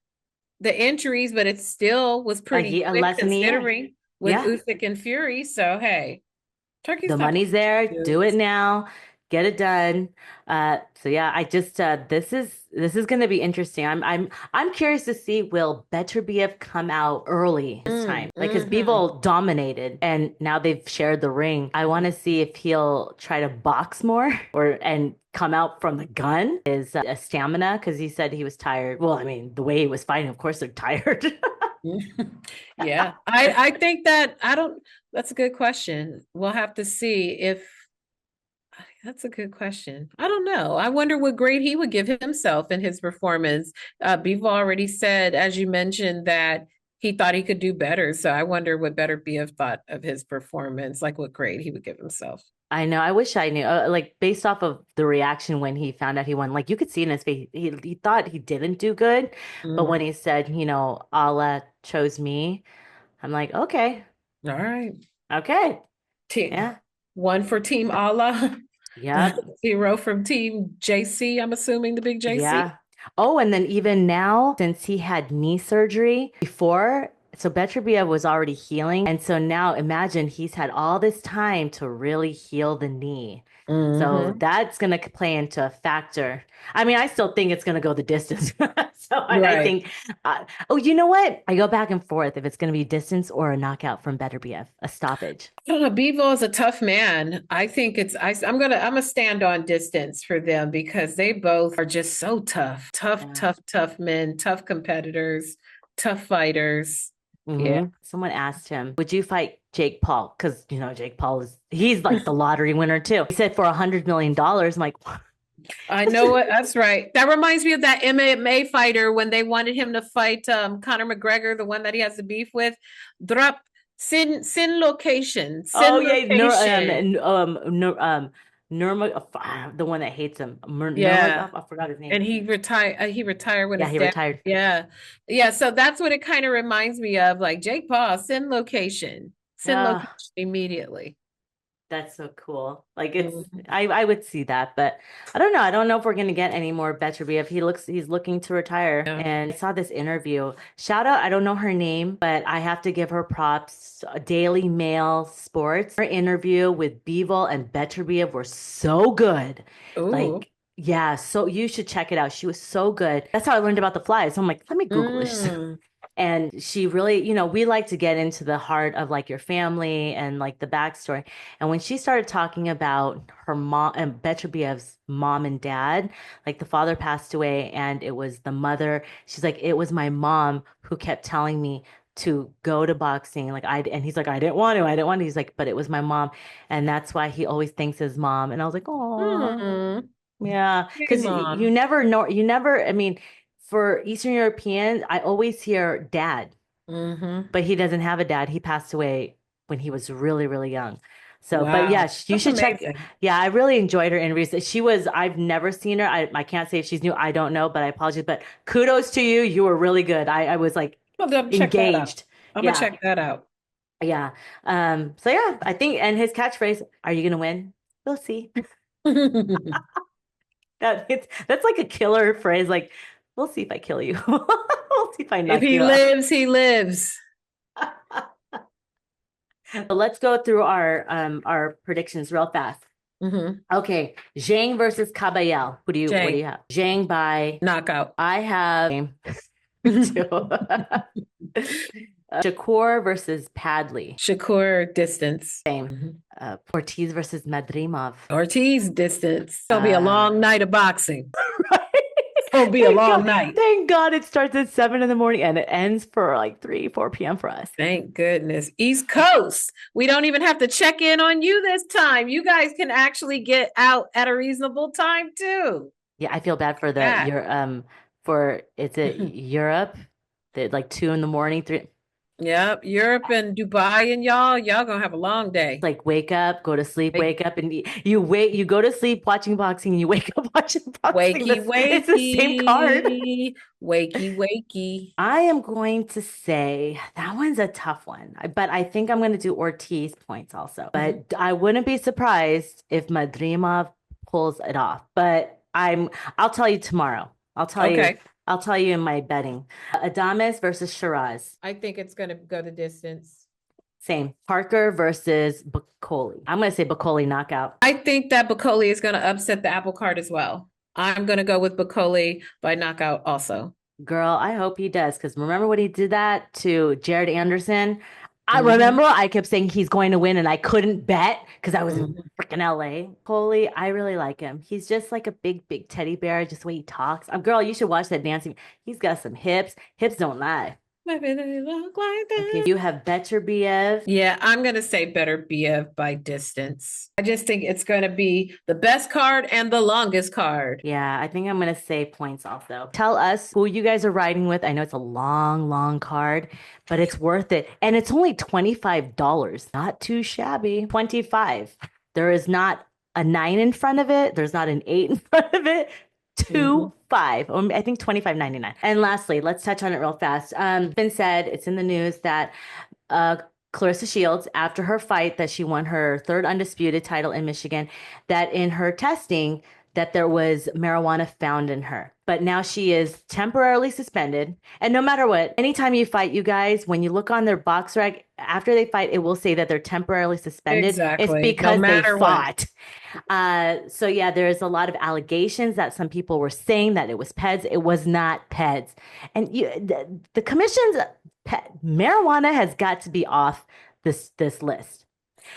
the injuries, but it still was pretty quick Less than a year. considering with Yeah. Usyk and Fury. So, hey, Turkey's The not money's there. playing Do it games. now. Get it done. So yeah, I just this is going to be interesting. I'm curious to see will Beterbiev come out early this time, like because Mm-hmm. Bivol dominated and now they've shared the ring. I want to see if he'll try to box more or and come out from the gun. Is a stamina because he said he was tired. Well, I mean the way he was fighting, of course they're tired. Yeah, I think that I don't. That's a good question. We'll have to see if That's a good question. I don't know. I wonder what grade he would give himself in his performance. Bivol already said, as you mentioned, that he thought he could do better. So I wonder what Beterbiev thought of his performance, like what grade he would give himself. I know. I wish I knew. Like based off of the reaction when he found out he won, like you could see in his face, he thought he didn't do good, but when Mhm. he said, Allah chose me, I'm like, okay, All right. okay, Team yeah, one for Team Allah, yep. 0 from Team JC. I'm assuming the big JC. Yeah. Oh, and then even now, since he had knee surgery before, so Beterbiev was already healing. And so now imagine he's had all this time to really heal the knee. So Hmm. that's going to play into a factor. I mean, I still think it's going to go the distance. So I Right. think, oh, you know what? I go back and forth if it's going to be distance or a knockout from Beterbiev, a stoppage. I don't know. Bivol is a tough man. I think I'm gonna stand on distance for them because they both are just so tough, tough, Yeah. tough, tough men, tough competitors, tough fighters. Yeah. Someone asked him, would you fight Jake Paul? Because, Jake Paul he's like the lottery winner too. He said for $100 million. I'm like, I it's know just, what that's right. That reminds me of that MMA fighter when they wanted him to fight Conor McGregor, the one that he has the beef with. Drop Sin location. oh Sin yeah, location. Nurma, the one that hates him, Yeah. Nurmagomedov, I forgot his And name. he retired when Yeah, his he dad. retired. Yeah. Yeah. So that's what it kind of reminds me of. Like Jake Paul, send location. Send Uh, location immediately. That's so cool. Like Mhm. I would see that, but I don't know. I don't know if we're gonna get any more Beterbiev. He's looking to retire. Yeah. And I saw this interview. Shout out, I don't know her name, but I have to give her props. Daily Mail Sports. Her interview with Bivol and Beterbiev were so good. Ooh. Like, yeah, so you should check it out. She was so good. That's how I learned about the flies. So I'm like, let me Google this. Mm. And she really, we like to get into the heart of like your family and like the backstory. And when she started talking about her mom and Beterbiev's mom and dad, like the father passed away and it was the mother. She's like, it was my mom who kept telling me to go to boxing. And he's like, I didn't want to. He's like, but it was my mom. And that's why he always thanks his mom. And I was like, oh, Mm. yeah. Hey, Because you mom. never know, I mean, for Eastern European, I always hear dad, Hmm. but he doesn't have a dad. He passed away when he was really, really young. So, but yeah, Wow. you That's should check. amazing. Yeah, I really enjoyed her interviews. I've never seen her. I can't say if she's new. I don't know, but I apologize. But kudos to you. You were really good. I was like I'm gonna check that out. engaged. I'm gonna Yeah. check that out. Yeah. So yeah, I think, and his catchphrase, are you gonna win? We'll see. That's like a killer phrase. Like, we'll see if I kill you. We'll see if I If knock he you out. lives, he lives. So let's go through our predictions real fast. Hmm. Okay, Zhang versus Kabayel. What do Jane, you have? Zhang by knockout. I have me too. Shakur versus Padley. Shakur, distance. Same. Mhm. Ortiz versus Madrimov. Ortiz, distance. It's gonna be a Uh, long night of boxing. right? It's gonna be a long night. Thank God it starts at 7 in the morning and it ends for like 3, 4 p.m. for us. Thank goodness. East Coast. We don't even have to check in on you this time. You guys can actually get out at a reasonable time too. Yeah, I feel bad for the That. your for it's it Europe, like 2 in the morning, 3. Yep. Europe and Dubai and y'all gonna have a long day. Like wake up, go to sleep, Wake, wake up, and you go to sleep watching boxing, and you wake up watching boxing. wakey, It's the same card. wakey, wakey, wakey. I am going to say that one's a tough one, but I think I'm going to do Ortiz points also. Mhm. But I wouldn't be surprised if Madrimov pulls it off. But I'll tell you tomorrow. Okay. I'll tell you in my betting. Adames versus Sheeraz. I think it's gonna go the distance. Same. Parker versus Bakole. I'm going to say Bakole knockout. I think that Bakole is going to upset the apple cart as well. I'm going to go with Bakole by knockout also. Girl, I hope he does. Because remember when he did that to Jared Anderson? I Mhm. remember I kept saying he's going to win and I couldn't bet because I was in Mhm. freaking LA. Coley, I really like him. He's just like a big, big teddy bear, just the way he talks. Girl, you should watch that dancing. He's got some hips. Hips don't lie. Maybe they look like Okay, that. you have Beterbiev. Yeah, I'm going to say Beterbiev by distance. I just think it's going to be the best card and the longest card. Yeah, I think I'm gonna say points off though. Tell us who you guys are riding with. I know it's a long, long card, but it's worth it. And it's only $25. Not too shabby. 25. There is not a nine in front of it. There's not an eight in front of it. Mhm. 2 5. I think 25.99. And lastly, let's touch on it real fast. It's been said, it's in the news that uh, Claressa Shields, after her fight that she won her third undisputed title in Michigan, that in her testing that there was marijuana found in her. But now she is temporarily suspended. And no matter what, anytime you fight, you guys, when you look on their box rec after they fight, it will say that they're temporarily suspended. It's Exactly. No because they matter what. fought. So yeah, there's a lot of allegations that some people were saying that it was PEDs. It was not PEDs. And the commission's marijuana has got to be off this list.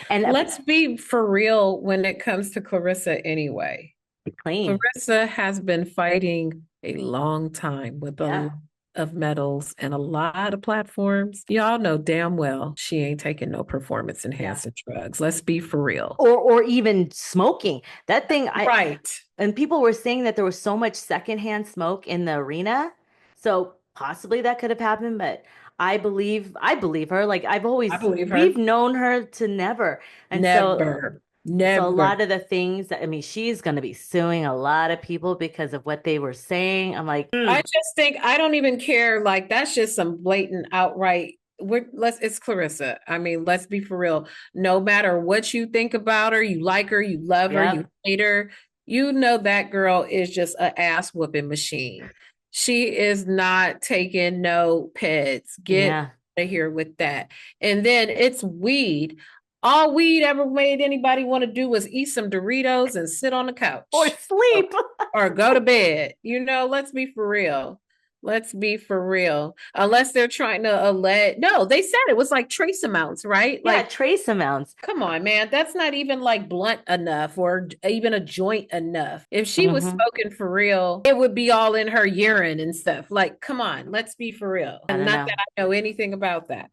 And Let's be for real when it comes to Claressa anyway. clean. Claressa has been fighting a long time with a Yeah. lot of medals and a lot of platforms. Y'all know damn well she ain't taking no performance Yeah. enhancing drugs. Let's be for real. Or even smoking. That thing Right. and people were saying that there was so much secondhand smoke in the arena. So possibly that could have happened, but I believe her. Like I believe we've her. known her to never. And Never. so a lot Never. of the things that, I mean, she's going to be suing a lot of people because of what they were saying. I'm like, I just think I don't even care. Like that's just some blatant outright. It's Claressa. I mean, let's be for real. No matter what you think about her, you like her, you love her, you yep, hate her, you know that girl is just an ass whooping machine. She is not taking no pets. Get yeah, out of here with that. And then it's weed. All weed ever made anybody want to do was eat some Doritos and sit on the or couch sleep. or go to bed. Let's be for real. Let's be for real. Unless they're trying to allege. No, they said it was like trace amounts, right? Yeah, Like, trace amounts. come on, man. That's not even like blunt enough or even a joint enough. If she was Hmm. smoking for real, it would be all in her urine and stuff. Like, come on, let's be for real. I And don't not know. that I know anything about that.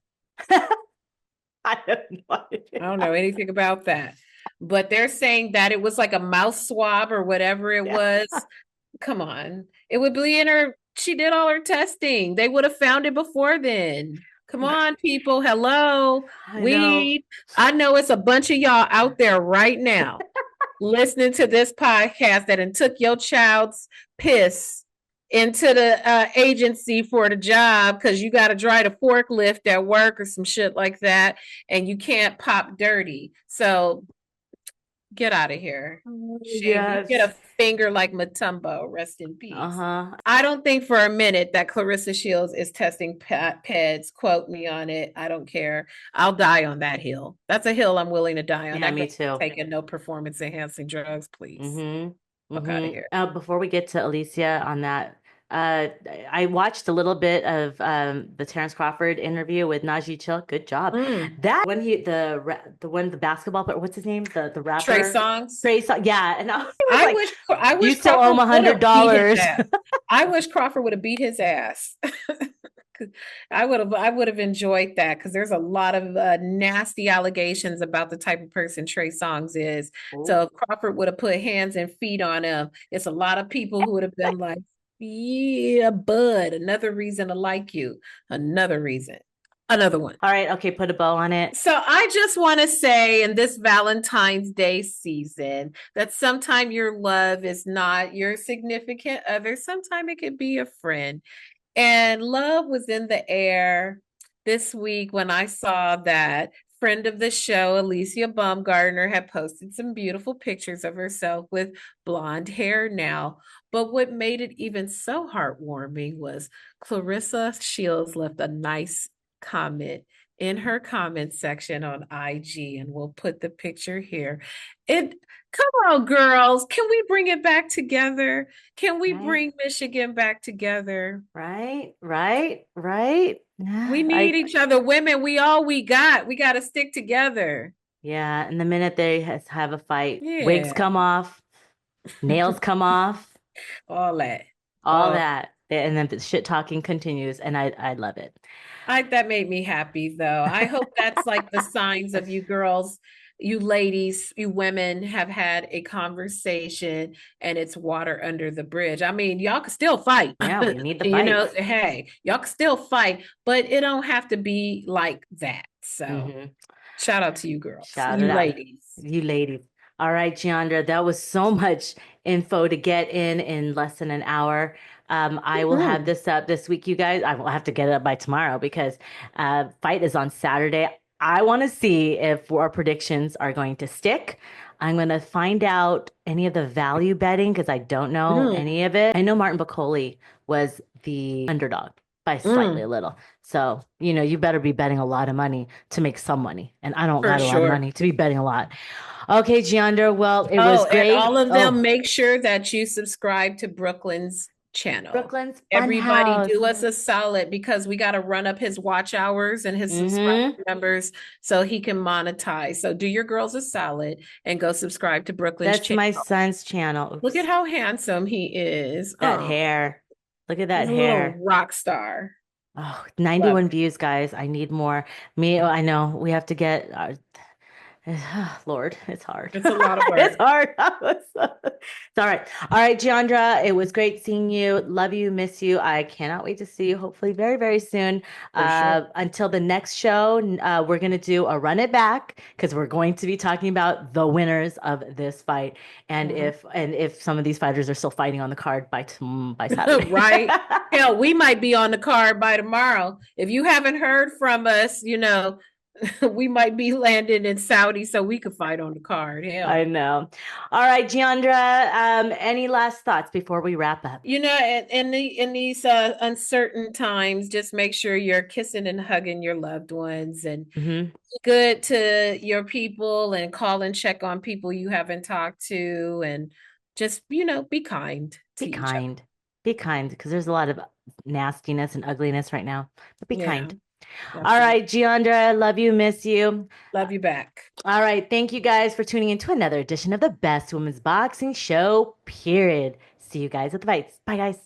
I have no I idea. don't know anything about that. But they're saying that it was like a mouth swab or whatever it Yeah, was. Come on. It would be in her, she did all her testing. They would have found it before then. Come on, people. Hello. I know. Weed. I know it's a bunch of y'all out there right now listening to this podcast that took your child's piss into the agency for the job because you got to drive a forklift at work or some shit like that, and you can't pop dirty. So get out of here. Shame. You get Yes. a finger like Matumbo. Rest in peace. Uh-huh. I don't think for a minute that Claressa Shields is testing PEDs. Quote me on it. I don't care. I'll die on that hill. That's a hill I'm willing to die on. Yeah, That girl me too. taking no performance enhancing drugs, please. Fuck out of here. Before we get to Alycia on that, uh, I watched a little bit of the Terence Crawford interview with Najee Chill. Good job. Mm. That when the basketball player, what's his name? The Trey rapper Songz. Trey Songz. Yeah, and I was I like, wish I you wish still owe him Crawford would have beat his $100. ass. I wish Crawford would have beat his ass. I would have enjoyed that because there's a lot of nasty allegations about the type of person Trey Songz is. So if Crawford would have put hands and feet on him, it's a lot of people who would have been like, "Yeah, bud, another reason to like you, another reason, another one." All right, okay, put a bow on it. So I just want to say in this Valentine's Day season that sometimes your love is not your significant other. Sometimes it could be a friend. And love was in the air this week when I saw that friend of the show, Alycia Baumgardner, had posted some beautiful pictures of herself with blonde hair now. But what made it even so heartwarming was Claressa Shields left a nice comment in her comment section on IG, and we'll put the picture here. It Come on, girls. Can we bring it back together? Can we Right, bring Michigan back together? right. We need each other. Women, we got. We got to stick together. Yeah, and the minute they have a fight, wigs Yeah. come off, nails come off, All that. all All that. And then the shit talking continues, and I love it. I that made me happy though. I hope that's like the signs of you girls, you ladies, you women have had a conversation and it's water under the bridge. I mean, y'all can still fight. Yeah, we need the You know, fights. hey, y'all can still fight, but it don't have to be like that. So Hmm. shout out to you girls, Shout it you out, ladies. you ladies. All right, Jeandra, that was so much info to get in less than an hour. I will have Mhm. this up this week, you guys. I will have to get it up by tomorrow because fight is on Saturday. I want to see if our predictions are going to stick. I'm going to find out any of the value betting because I don't know Mm, any of it. I know Martin Bakole was the underdog by slightly a mm, little. So, you better be betting a lot of money to make some money. And I don't for got a lot of sure. money to be betting a lot. Okay, Jeandra. Well, it was Oh, and great. all of them, Oh, make sure that you subscribe to Brooklyn's channel. Brooklyn's Everybody Funhouse. do us a solid because we got to run up his watch hours and his subscriber Mm-hmm. numbers so he can monetize. So do your girls a solid and go subscribe to Brooklyn's That's channel. my son's channel. Look at Oops. how handsome he is. That Oh, hair. Look at that he's a little hair. rock star. Oh, Love 91 views, guys. I need more. Me, I know we have to get Lord, it's hard. it. It's a lot of It's work hard. It's all right. All right, Jeandra, it was great seeing you. Love you, miss you. I cannot wait to see you hopefully very, very soon. for sure. Until the next show, we're going to do a run it back because we're going to be talking about the winners of this fight and Mhm. if some of these fighters are still fighting on the card by Saturday. Right? Hell, we might be on the card by tomorrow. If you haven't heard from us, we might be landing in Saudi so we could fight on the card. I Hell. know. All right, Jeandra, any last thoughts before we wrap up? In these uncertain times, just make sure you're kissing and hugging your loved ones and Hmm. be good to your people and call and check on people you haven't talked to and just, be kind Be to each other. kind. Be kind because there's a lot of nastiness and ugliness right now. But be Yeah, kind. All absolutely. right, Giandra, love you, miss you. Love you back. All right, thank you guys for tuning in to another edition of the Best Women's Boxing Show, period. See you guys at the fights. Bye, guys.